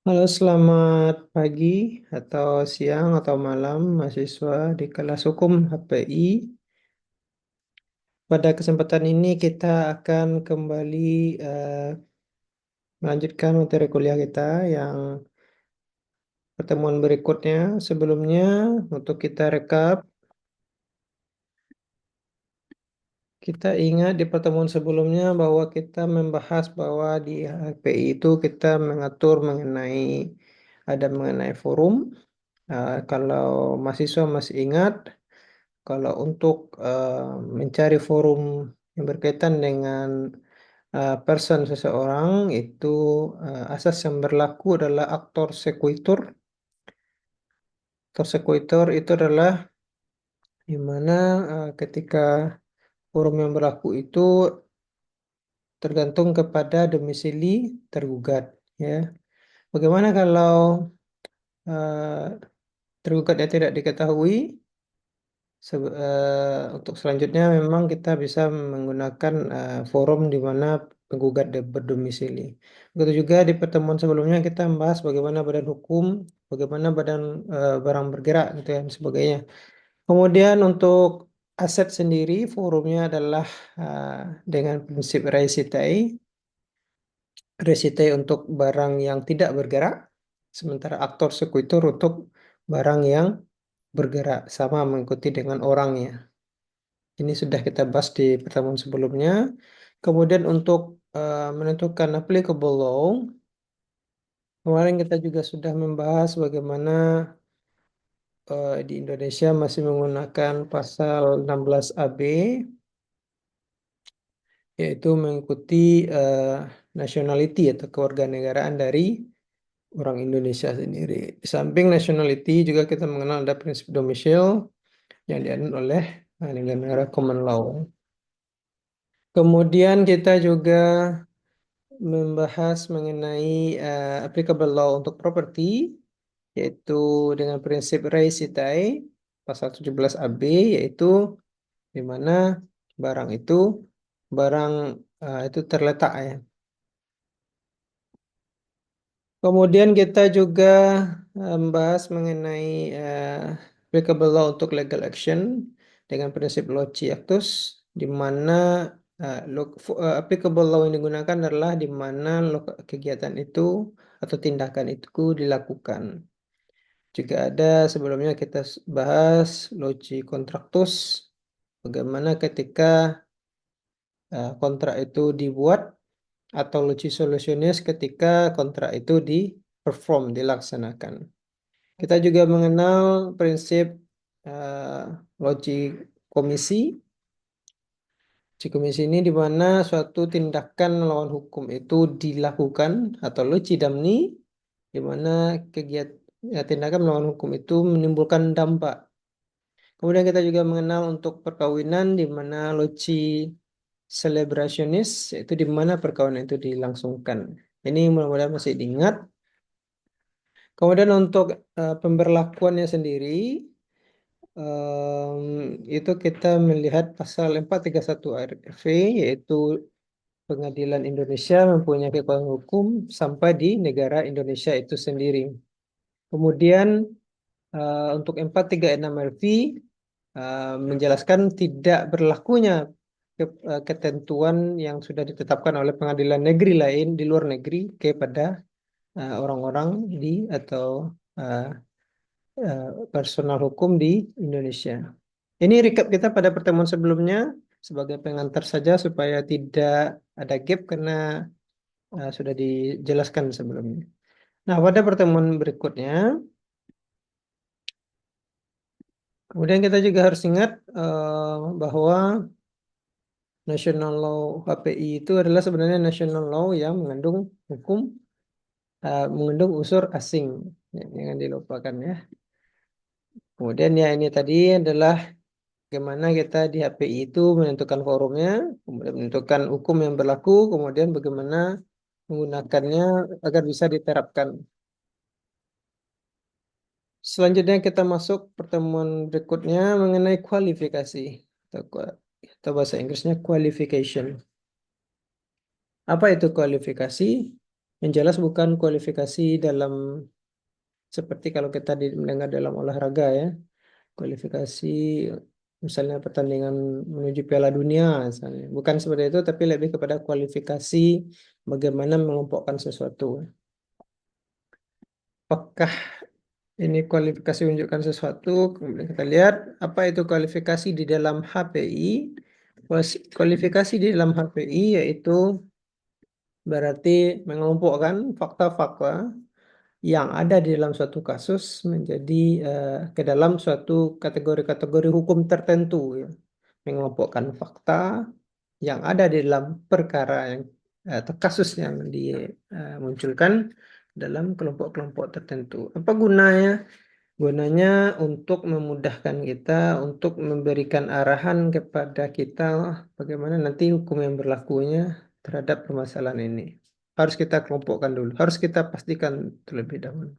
Halo, selamat pagi atau siang atau malam mahasiswa di kelas hukum HPI. Pada kesempatan ini kita akan kembali eh, melanjutkan materi kuliah kita yang pertemuan berikutnya. Sebelumnya, untuk kita rekap, kita ingat di pertemuan sebelumnya bahwa kita membahas bahwa di HPI itu kita mengatur mengenai forum. Kalau mahasiswa masih ingat, kalau untuk mencari forum yang berkaitan dengan person seseorang itu asas yang berlaku adalah aktor sekuitur. Aktor sekuitur itu adalah di mana ketika forum yang berlaku itu tergantung kepada domisili tergugat, ya. Bagaimana kalau tergugatnya tidak diketahui? Untuk selanjutnya memang kita bisa menggunakan forum di mana penggugat berdomisili. Begitu juga di pertemuan sebelumnya kita membahas bagaimana badan hukum, bagaimana badan barang bergerak gitu ya, dan sebagainya. Kemudian untuk aset sendiri, forumnya adalah uh, dengan prinsip res itae. Res itae untuk barang yang tidak bergerak, sementara aktor sekuitur untuk barang yang bergerak, sama mengikuti dengan orangnya. Ini sudah kita bahas di pertemuan sebelumnya. Kemudian untuk menentukan applicable law, kemarin kita juga sudah membahas bagaimana di Indonesia masih menggunakan pasal 16 AB, yaitu mengikuti eh, nationality atau kewarganegaraan dari orang Indonesia sendiri. Di samping nationality juga kita mengenal ada prinsip domisil yang dianut oleh negara common law. Kemudian kita juga membahas mengenai applicable law untuk property, yaitu dengan prinsip res itae pasal 17 AB, yaitu di mana barang itu barang itu terletak, ya. Kemudian kita juga membahas mengenai applicable law untuk legal action dengan prinsip loci actus, di mana applicable law yang digunakan adalah di mana kegiatan itu atau tindakan itu dilakukan. Juga ada sebelumnya kita bahas loci contractus, bagaimana ketika kontrak itu dibuat, atau loci solutionis ketika kontrak itu di-perform, dilaksanakan. Kita juga mengenal prinsip uh, loci komisi. Loci komisi ini di mana suatu tindakan melawan hukum itu dilakukan, atau loci damni, di mana kegiatan tindakan melawan hukum itu menimbulkan dampak. Kemudian kita juga mengenal untuk perkawinan di mana loci celebrationis, yaitu di mana perkawinan itu dilangsungkan. Ini mudah-mudahan masih diingat. Kemudian untuk pemberlakuannya sendiri, itu kita melihat pasal 431 RV, yaitu pengadilan Indonesia mempunyai kekuatan hukum sampai di negara Indonesia itu sendiri. Kemudian untuk 436 RV menjelaskan tidak berlakunya ketentuan yang sudah ditetapkan oleh pengadilan negeri lain di luar negeri kepada orang-orang di atau uh, personal hukum di Indonesia. Ini recap kita pada pertemuan sebelumnya sebagai pengantar saja supaya tidak ada gap karena sudah dijelaskan sebelumnya. Nah, pada pertemuan berikutnya, kemudian kita juga harus ingat bahwa National Law HPI itu adalah sebenarnya National Law yang mengandung hukum, mengandung unsur asing. Ya, jangan dilupakan, ya. Kemudian ya ini tadi adalah bagaimana kita di HPI itu menentukan forumnya, kemudian menentukan hukum yang berlaku, kemudian bagaimana menggunakannya agar bisa diterapkan. Selanjutnya kita masuk pertemuan berikutnya mengenai kualifikasi atau bahasa Inggrisnya qualification. Apa itu kualifikasi? Yang jelas bukan kualifikasi dalam seperti kalau kita mendengar dalam olahraga ya, kualifikasi misalnya pertandingan menuju Piala Dunia misalnya. Bukan seperti itu, tapi lebih kepada kualifikasi bagaimana mengelompokkan sesuatu. Apakah ini kualifikasi menunjukkan sesuatu? Kemudian kita lihat apa itu kualifikasi di dalam HPI. Kualifikasi di dalam HPI yaitu berarti mengelompokkan fakta-fakta yang ada di dalam suatu kasus menjadi ke dalam suatu kategori-kategori hukum tertentu ya. Mengelompokkan fakta yang ada di dalam perkara yang atau kasus yang dimunculkan dalam kelompok-kelompok tertentu. Apa gunanya? Gunanya untuk memudahkan kita untuk memberikan arahan kepada kita bagaimana nanti hukum yang berlakunya terhadap permasalahan ini. Harus kita kelompokkan dulu, harus kita pastikan terlebih dahulu.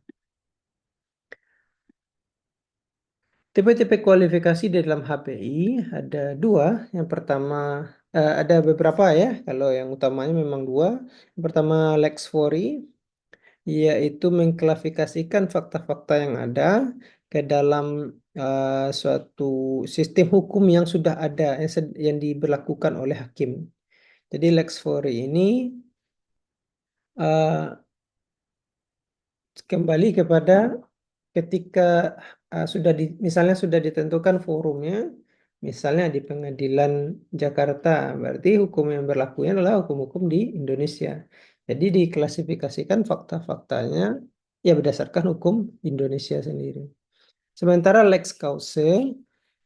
Tipe-tipe kualifikasi di dalam HPI ada dua. Yang pertama, ada beberapa ya. Kalau yang utamanya memang dua. Yang pertama Lex Fori, yaitu mengklasifikasikan fakta-fakta yang ada ke dalam suatu sistem hukum yang sudah ada, yang diberlakukan oleh hakim. Jadi Lex Fori ini uh, kembali kepada ketika misalnya sudah ditentukan forumnya, misalnya di Pengadilan Jakarta, berarti hukum yang berlakunya adalah hukum-hukum di Indonesia. Jadi diklasifikasikan fakta-faktanya ya berdasarkan hukum Indonesia sendiri. Sementara lex causa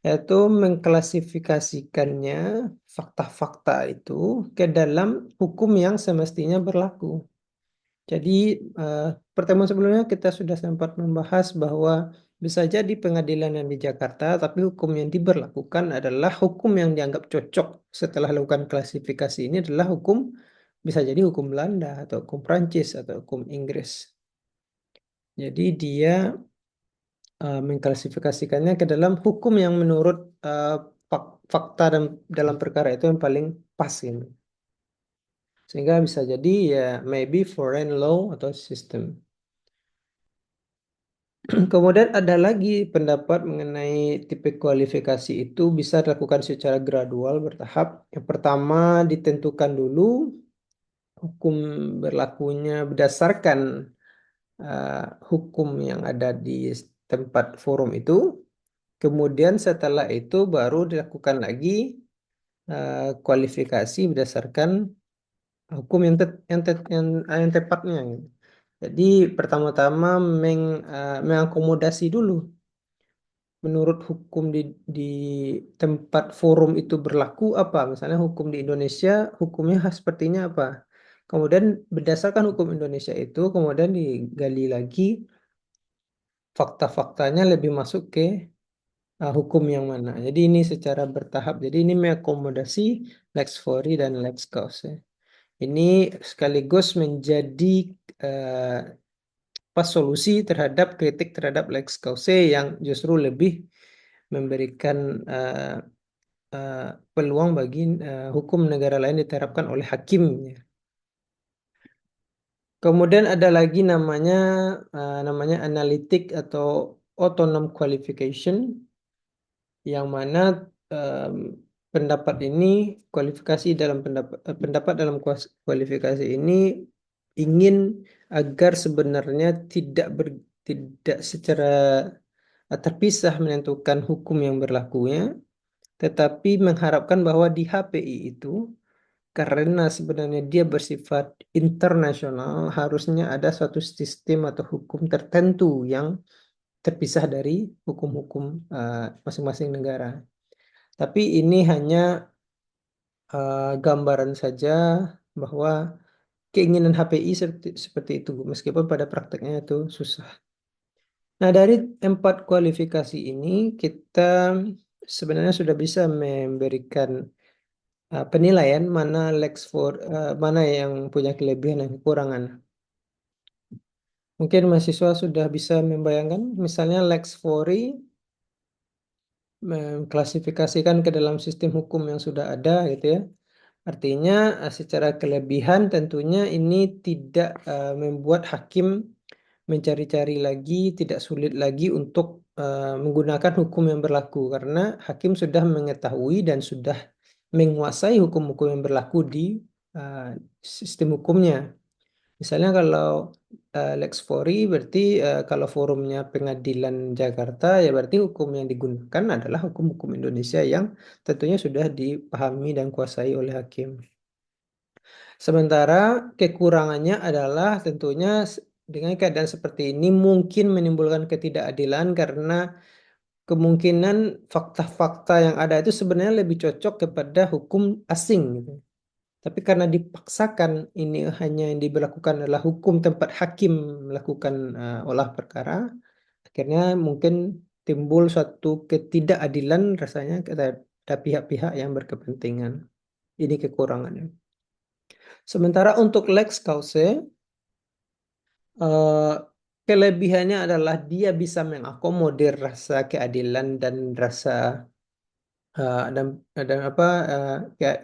yaitu mengklasifikasikannya fakta-fakta itu ke dalam hukum yang semestinya berlaku. Jadi eh, pertemuan sebelumnya kita sudah sempat membahas bahwa bisa jadi pengadilan yang di Jakarta, tapi hukum yang diberlakukan adalah hukum yang dianggap cocok setelah lakukan klasifikasi ini adalah hukum bisa jadi hukum Belanda atau hukum Prancis atau hukum Inggris. Jadi dia mengklasifikasikannya ke dalam hukum yang menurut fakta dalam perkara itu yang paling pas ini. Sehingga bisa jadi ya maybe foreign law atau sistem. Kemudian ada lagi pendapat mengenai tipe kualifikasi itu bisa dilakukan secara gradual bertahap. Yang pertama ditentukan dulu hukum berlakunya berdasarkan hukum yang ada di tempat forum itu. Kemudian setelah itu baru dilakukan lagi kualifikasi berdasarkan hukum yang tepatnya. Jadi pertama-tama mengakomodasi dulu menurut hukum di tempat forum itu berlaku apa? Misalnya hukum di Indonesia, hukumnya sepertinya apa? Kemudian berdasarkan hukum Indonesia itu, kemudian digali lagi fakta-faktanya lebih masuk ke hukum yang mana. Jadi ini secara bertahap. Jadi ini mengakomodasi lex fori dan lex causa. Ini sekaligus menjadi uh, pas solusi terhadap kritik terhadap lex causa yang justru lebih memberikan peluang bagi hukum negara lain diterapkan oleh hakimnya. Kemudian ada lagi namanya analitik atau autonomous qualification yang mana em, pendapat ini kualifikasi dalam pendapat dalam kualifikasi ini ingin agar sebenarnya tidak secara terpisah menentukan hukum yang berlakunya, tetapi mengharapkan bahwa di HPI itu karena sebenarnya dia bersifat internasional, harusnya ada suatu sistem atau hukum tertentu yang terpisah dari hukum-hukum masing-masing negara. Tapi ini hanya gambaran saja bahwa keinginan HPI seperti itu, meskipun pada prakteknya itu susah. Nah, dari 4 kualifikasi ini kita sebenarnya sudah bisa memberikan penilaian mana yang punya kelebihan dan kekurangan. Mungkin mahasiswa sudah bisa membayangkan, misalnya Lex Fori mengklasifikasikan ke dalam sistem hukum yang sudah ada, gitu ya. Artinya secara kelebihan tentunya ini tidak membuat hakim mencari-cari lagi, tidak sulit lagi untuk menggunakan hukum yang berlaku karena hakim sudah mengetahui dan sudah menguasai hukum-hukum yang berlaku di uh, sistem hukumnya. Misalnya kalau Lex Fori berarti kalau forumnya Pengadilan Jakarta ya berarti hukum yang digunakan adalah hukum-hukum Indonesia yang tentunya sudah dipahami dan kuasai oleh hakim. Sementara kekurangannya adalah tentunya dengan keadaan seperti ini mungkin menimbulkan ketidakadilan karena kemungkinan fakta-fakta yang ada itu sebenarnya lebih cocok kepada hukum asing gitu. Tapi karena dipaksakan ini hanya yang diberlakukan adalah hukum tempat hakim melakukan olah perkara, akhirnya mungkin timbul suatu ketidakadilan rasanya kepada pihak-pihak yang berkepentingan. Ini kekurangannya. Sementara untuk lex causa, eh, kelebihannya adalah dia bisa mengakomodir rasa keadilan dan rasa dan apa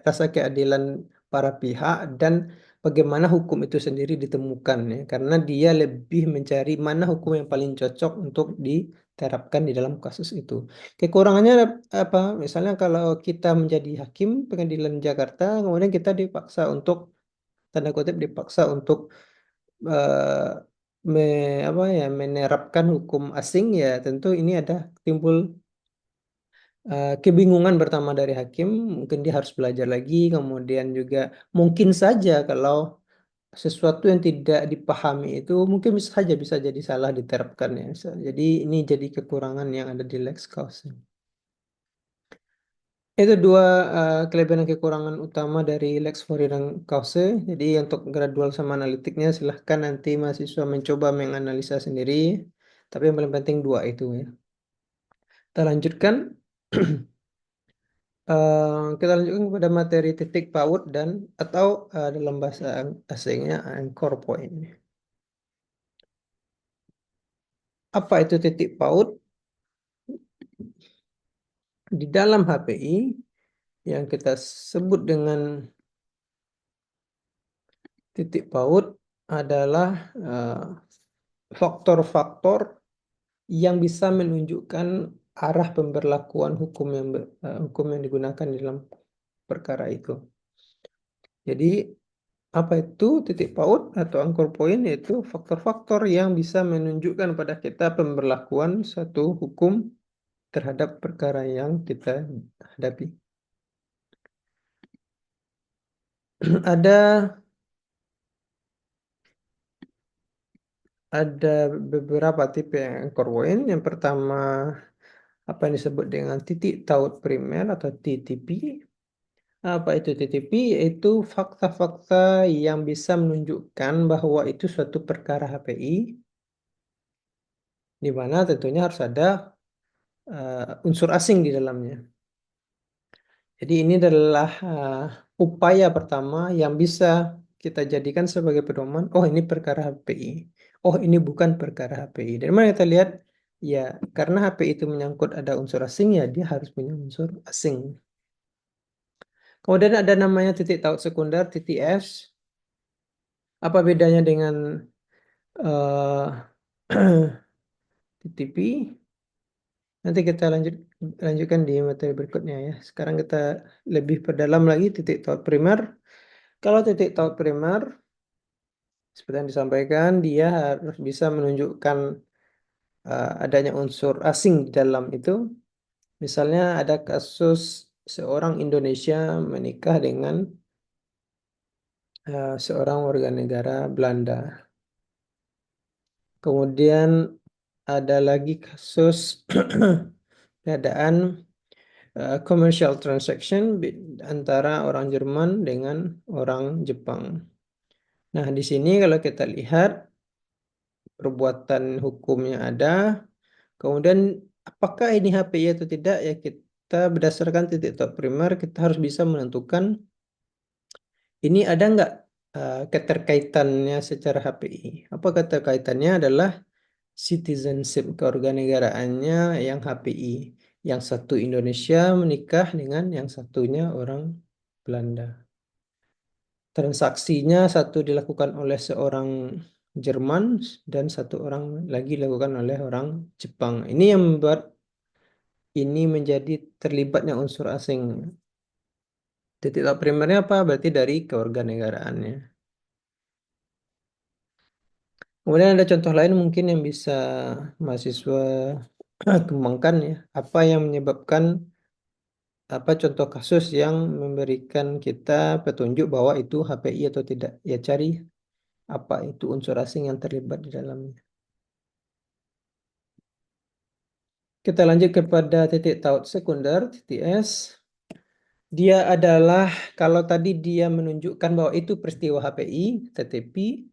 rasa keadilan para pihak dan bagaimana hukum itu sendiri ditemukan ya karena dia lebih mencari mana hukum yang paling cocok untuk diterapkan di dalam kasus itu. Kekurangannya apa? Misalnya kalau kita menjadi hakim pengadilan Jakarta, kemudian kita dipaksa untuk tanda kutip dipaksa untuk eh, apa ya menerapkan hukum asing ya tentu ini ada timbul kebingungan pertama dari hakim, mungkin dia harus belajar lagi, kemudian juga mungkin saja kalau sesuatu yang tidak dipahami itu mungkin bisa saja bisa jadi salah diterapkan ya. Jadi ini jadi kekurangan yang ada di Lex Causa. Itu dua kelebihan dan kekurangan utama dari Lex Fori dan Causa. Jadi untuk gradual sama analitiknya silahkan nanti mahasiswa mencoba menganalisa sendiri. Tapi yang paling penting dua itu ya. Kita lanjutkan. Kita lanjutkan kepada materi titik paut dan atau dalam bahasa asingnya anchor point. Apa itu titik paut? Di dalam HPI yang kita sebut dengan titik paut adalah faktor-faktor yang bisa menunjukkan arah pemberlakuan hukum yang digunakan di dalam perkara itu. Jadi apa itu titik paut atau anchor point? Yaitu faktor-faktor yang bisa menunjukkan pada kita pemberlakuan satu hukum terhadap perkara yang kita hadapi. Ada ada beberapa tipe yang anchor point. Yang pertama apa yang disebut dengan titik taut primer atau TTP. Apa itu TTP? Yaitu fakta-fakta yang bisa menunjukkan bahwa itu suatu perkara HPI, di mana tentunya harus ada unsur asing di dalamnya. Jadi ini adalah upaya pertama yang bisa kita jadikan sebagai pedoman. Oh ini perkara HPI. Oh ini bukan perkara HPI. Dari mana kita lihat? Ya karena HPI itu menyangkut ada unsur asing ya dia harus punya unsur asing. Kemudian ada namanya titik taut sekunder, TTS. Apa bedanya dengan TTP? Nanti kita lanjutkan di materi berikutnya ya. Sekarang kita lebih perdalam lagi titik taut primer. Kalau titik taut primer, seperti yang disampaikan, dia harus bisa menunjukkan adanya unsur asing di dalam itu. Misalnya ada kasus seorang Indonesia menikah dengan seorang warga negara Belanda. Kemudian ada lagi kasus keadaan commercial transaction antara orang Jerman dengan orang Jepang. Nah, di sini kalau kita lihat perbuatan hukumnya ada, kemudian apakah ini HPI atau tidak ya kita berdasarkan titik tolak primer kita harus bisa menentukan ini ada nggak keterkaitannya secara HPI. Apa keterkaitannya adalah citizenship kewarganegaraannya yang HPI. Yang satu Indonesia menikah dengan yang satunya orang Belanda. transaksinya satu dilakukan oleh seorang Jerman dan satu orang lagi dilakukan oleh orang Jepang. Ini yang membuat ini menjadi terlibatnya unsur asing. Titik tolak primernya apa? Berarti dari kewarganegaraannya. Kemudian ada contoh lain mungkin yang bisa mahasiswa kembangkan ya. Apa yang menyebabkan apa contoh kasus yang memberikan kita petunjuk bahwa itu HPI atau tidak? Ya cari apa itu unsur asing yang terlibat di dalamnya. Kita lanjut kepada titik taut sekunder, titik S. Dia adalah kalau tadi dia menunjukkan bahwa itu peristiwa HPI, tetapi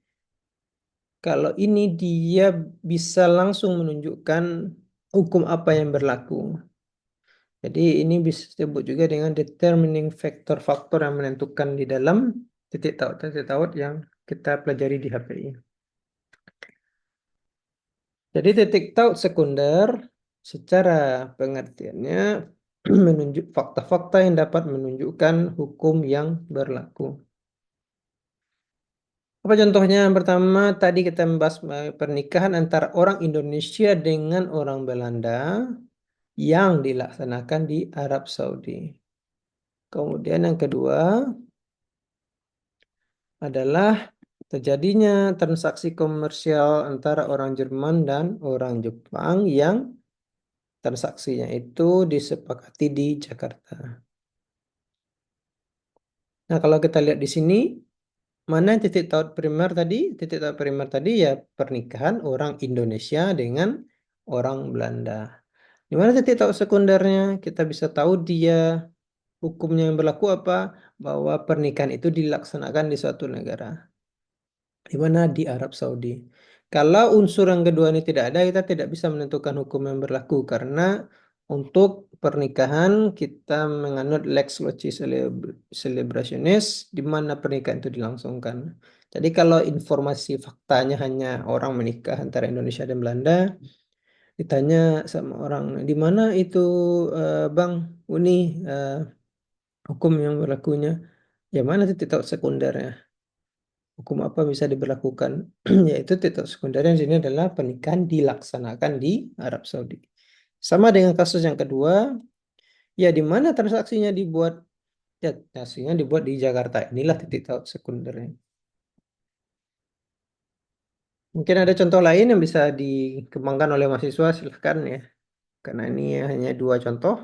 kalau ini dia bisa langsung menunjukkan hukum apa yang berlaku. Jadi ini bisa disebut juga dengan determining factor, faktor yang menentukan di dalam titik taut yang kita pelajari di HPI. Jadi titik taut sekunder secara pengertiannya menunjuk fakta-fakta yang dapat menunjukkan hukum yang berlaku. Apa contohnya? Yang pertama tadi kita membahas pernikahan antara orang Indonesia dengan orang Belanda yang dilaksanakan di Arab Saudi. Kemudian yang kedua adalah terjadinya transaksi komersial antara orang Jerman dan orang Jepang yang transaksinya itu disepakati di Jakarta. Nah, kalau kita lihat di sini, mana titik taut primer tadi? Titik taut primer tadi ya pernikahan orang Indonesia dengan orang Belanda. Di mana titik taut sekundernya? Kita bisa tahu dia hukumnya yang berlaku apa? Bahwa pernikahan itu dilaksanakan di suatu negara. Di mana di Arab Saudi. Kalau unsur yang kedua ini tidak ada, kita tidak bisa menentukan hukum yang berlaku karena untuk pernikahan kita menganut lex loci celebrationis di mana pernikahan itu dilangsungkan. Jadi kalau informasi faktanya hanya orang menikah antara Indonesia dan Belanda, ditanya sama orang di mana itu Bang Uni eh, hukum yang berlakunya, ya mana titik tahu sekundernya? Hukum apa bisa diberlakukan? Yaitu titik sekundernya di sini adalah pernikahan dilaksanakan di Arab Saudi. Sama dengan kasus yang kedua, ya di mana transaksinya dibuat? Ya, transaksinya dibuat di Jakarta. Inilah titik taut sekundernya. Mungkin ada contoh lain yang bisa dikembangkan oleh mahasiswa, silahkan ya. Karena ini hanya dua contoh.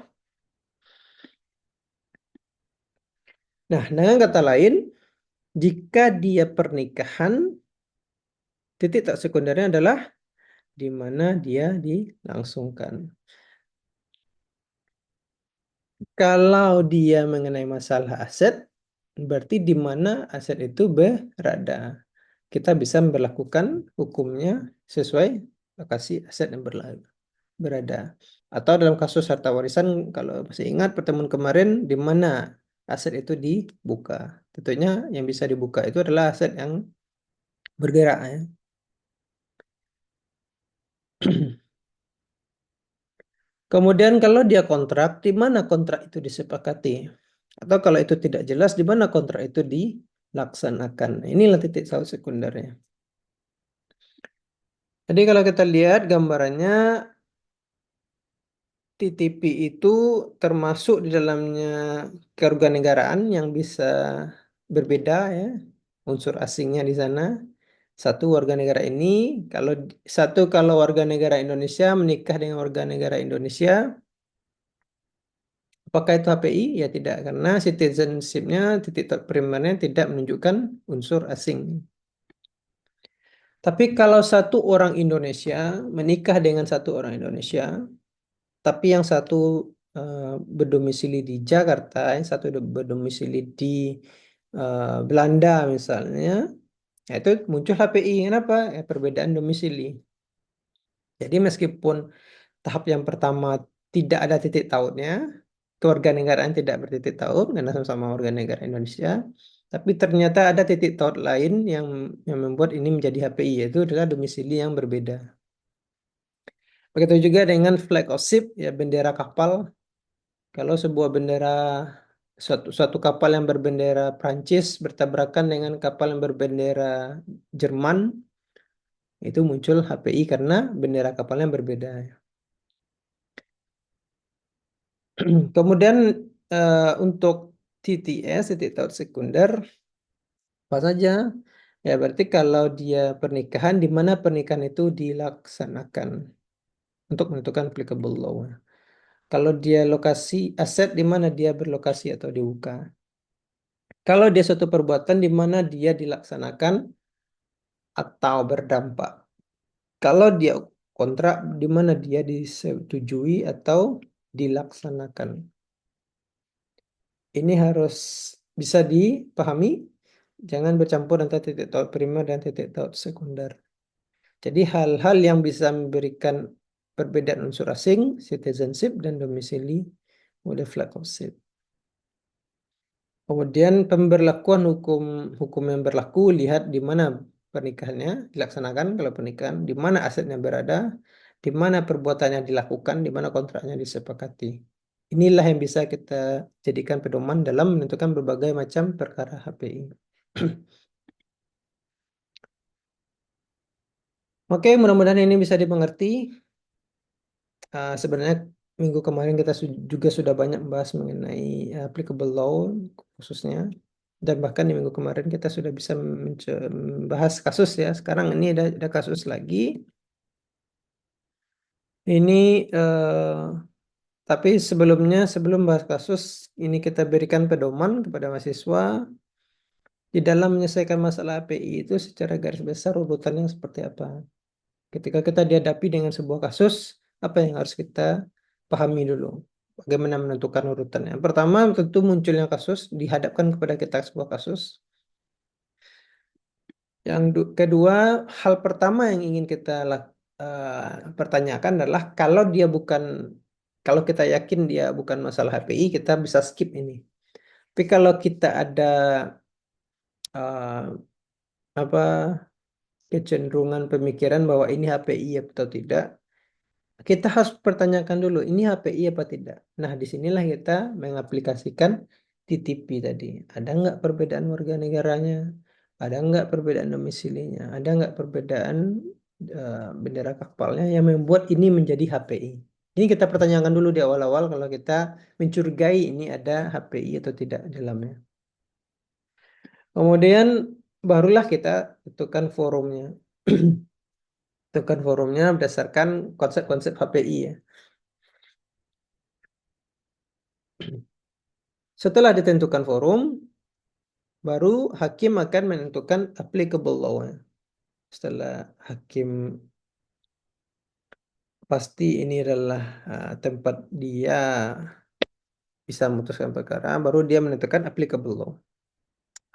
Nah, dengan kata lain, jika dia pernikahan, titik taut sekundernya adalah di mana dia dilangsungkan. Kalau dia mengenai masalah aset, berarti di mana aset itu berada. Kita bisa memperlakukan hukumnya sesuai lokasi aset yang berada. Atau dalam kasus harta warisan, kalau masih ingat pertemuan kemarin, di mana aset itu dibuka. Tentunya yang bisa dibuka itu adalah aset yang bergerak ya. Kemudian kalau dia kontrak, di mana kontrak itu disepakati? Atau kalau itu tidak jelas, di mana kontrak itu dilaksanakan? Inilah titik saut sekundernya. Jadi kalau kita lihat gambarannya, TTP itu termasuk di dalamnya kewarganegaraan yang bisa berbeda ya, unsur asingnya di sana. Satu warga negara ini, kalau kalau warga negara Indonesia menikah dengan warga negara Indonesia, apakah itu HPI? Ya tidak, karena citizenship-nya, titik primernya tidak menunjukkan unsur asing. Tapi kalau satu orang Indonesia menikah dengan satu orang Indonesia, tapi yang satu berdomisili di Jakarta, yang satu berdomisili di Belanda misalnya, ya itu muncul HPI. Kenapa? Ya, perbedaan domisili. Jadi meskipun tahap yang pertama tidak ada titik tautnya, kewarganegaraan tidak bertitik taut karena sama-sama warga negara Indonesia, tapi ternyata ada titik taut lain yang membuat ini menjadi HPI, yaitu adalah domisili yang berbeda. Begitu juga dengan flag of ship, ya bendera kapal. Kalau sebuah bendera suatu kapal yang berbendera Prancis bertabrakan dengan kapal yang berbendera Jerman, itu muncul HPI karena bendera kapalnya berbeda. Kemudian untuk TTS, titik taut sekunder, apa saja? Ya berarti kalau dia pernikahan, di mana pernikahan itu dilaksanakan untuk menentukan applicable law. Kalau dia lokasi aset, di mana dia berlokasi atau dibuka. Kalau dia suatu perbuatan di mana dia dilaksanakan atau berdampak. Kalau dia kontrak, di mana dia disetujui atau dilaksanakan. Ini harus bisa dipahami, jangan bercampur antara titik taut primer dan titik taut sekunder. Jadi hal-hal yang bisa memberikan perbedaan unsur asing, citizenship dan domisili mode flag of ship. Kemudian pemberlakuan hukum hukum yang berlaku, lihat di mana pernikahannya dilaksanakan kalau pernikahan, di mana asetnya berada, di mana perbuatannya dilakukan, di mana kontraknya disepakati. Inilah yang bisa kita jadikan pedoman dalam menentukan berbagai macam perkara HPI. Oke, mudah-mudahan ini bisa dimengerti. Sebenarnya minggu kemarin kita juga sudah banyak membahas mengenai applicable law khususnya. Dan bahkan di minggu kemarin kita sudah bisa membahas kasus ya. Sekarang ini ada kasus lagi. Ini tapi sebelumnya sebelum bahas kasus ini kita berikan pedoman kepada mahasiswa di dalam menyelesaikan masalah API itu secara garis besar urutannya seperti apa. Ketika kita dihadapi dengan sebuah kasus, apa yang harus kita pahami dulu? Bagaimana menentukan urutannya? Yang pertama, tentu munculnya kasus, dihadapkan kepada kita sebuah kasus. Yang kedua, hal pertama yang ingin kita pertanyakan adalah kalau kita yakin dia bukan masalah HPI, kita bisa skip ini. Tapi kalau kita ada uh, apa kecenderungan pemikiran bahwa ini HPI atau tidak, kita harus pertanyakan dulu, ini HPI apa tidak? Nah, disinilah kita mengaplikasikan TTP tadi. Ada nggak perbedaan warga negaranya? Ada nggak perbedaan domisilinya? Ada nggak perbedaan bendera kapalnya yang membuat ini menjadi HPI? Ini kita pertanyakan dulu di awal-awal kalau kita mencurigai ini ada HPI atau tidak di dalamnya. Kemudian barulah kita tentukan forumnya. Tentukan forumnya berdasarkan konsep-konsep HPI ya. Setelah ditentukan forum, baru hakim akan menentukan applicable law. Setelah hakim pasti ini adalah tempat dia bisa memutuskan perkara, baru dia menentukan applicable law.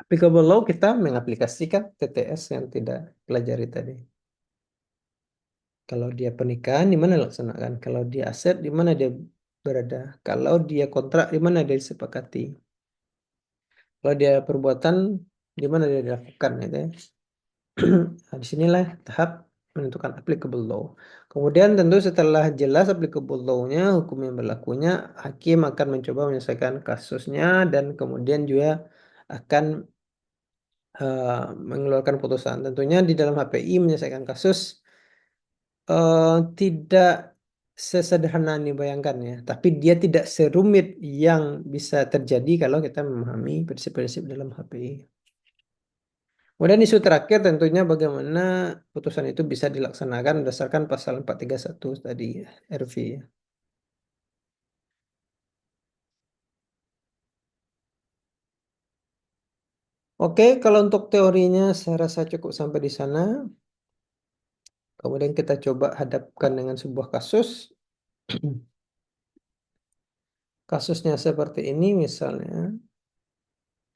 Applicable law kita mengaplikasikan TTS yang tidak pelajari tadi. Kalau dia pernikahan, di mana laksanakan? Kalau dia aset, di mana dia berada? Kalau dia kontrak, di mana dia disepakati? Kalau dia perbuatan, di mana dia dilakukan? Gitu ya. Nah, disinilah tahap menentukan applicable law. Kemudian tentu setelah jelas applicable law-nya, hukum yang berlakunya, hakim akan mencoba menyelesaikan kasusnya dan kemudian juga akan mengeluarkan putusan. Tentunya di dalam HPI menyelesaikan kasus tidak sesederhana yang dibayangkan ya, tapi dia tidak serumit yang bisa terjadi kalau kita memahami prinsip-prinsip dalam HPI. Kemudian isu terakhir tentunya bagaimana putusan itu bisa dilaksanakan berdasarkan pasal 431 tadi RV. Oke, kalau untuk teorinya saya rasa cukup sampai di sana. Kemudian kita coba hadapkan dengan sebuah kasus. Kasusnya seperti ini misalnya.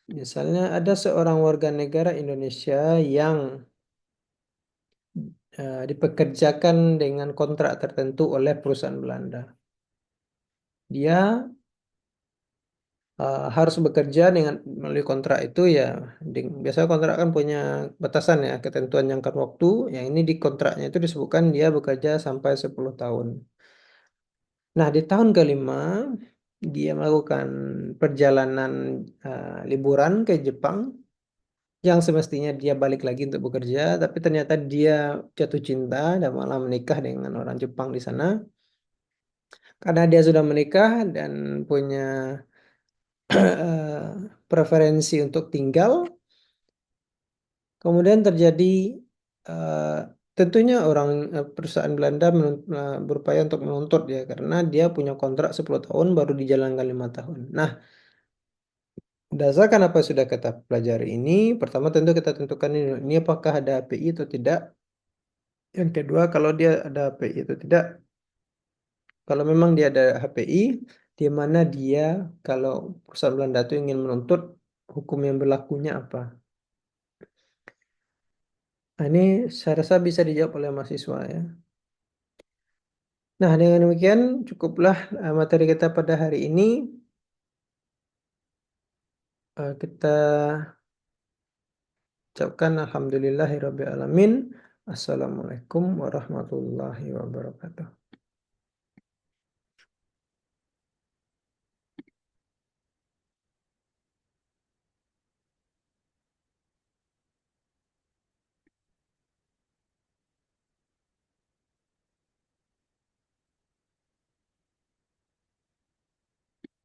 Misalnya ada seorang warga negara Indonesia yang dipekerjakan dengan kontrak tertentu oleh perusahaan Belanda. Dia harus bekerja dengan melalui kontrak itu ya. Biasanya kontrak kan punya batasan ya, ketentuan jangka waktu. Yang ini di kontraknya itu disebutkan dia bekerja sampai 10 tahun. Nah, di tahun kelima dia melakukan perjalanan liburan ke Jepang yang semestinya dia balik lagi untuk bekerja, tapi ternyata dia jatuh cinta dan malah menikah dengan orang Jepang di sana. Karena dia sudah menikah dan punya preferensi untuk tinggal, kemudian terjadi eh, tentunya perusahaan Belanda berupaya untuk menuntut dia karena dia punya kontrak 10 tahun baru dijalankan 5 tahun. Nah, berdasarkan apa yang sudah kita pelajari ini, pertama tentu kita tentukan ini apakah ada HPI atau tidak. Yang kedua, kalau dia ada HPI atau tidak. Kalau memang dia ada HPI, di mana dia kalau perusahaan Belanda itu ingin menuntut hukum yang berlakunya apa? Nah, ini saya rasa bisa dijawab oleh mahasiswa ya. Nah, dengan demikian cukuplah materi kita pada hari ini. Kita ucapkan alhamdulillahirabbil alamin. Assalamualaikum warahmatullahi wabarakatuh.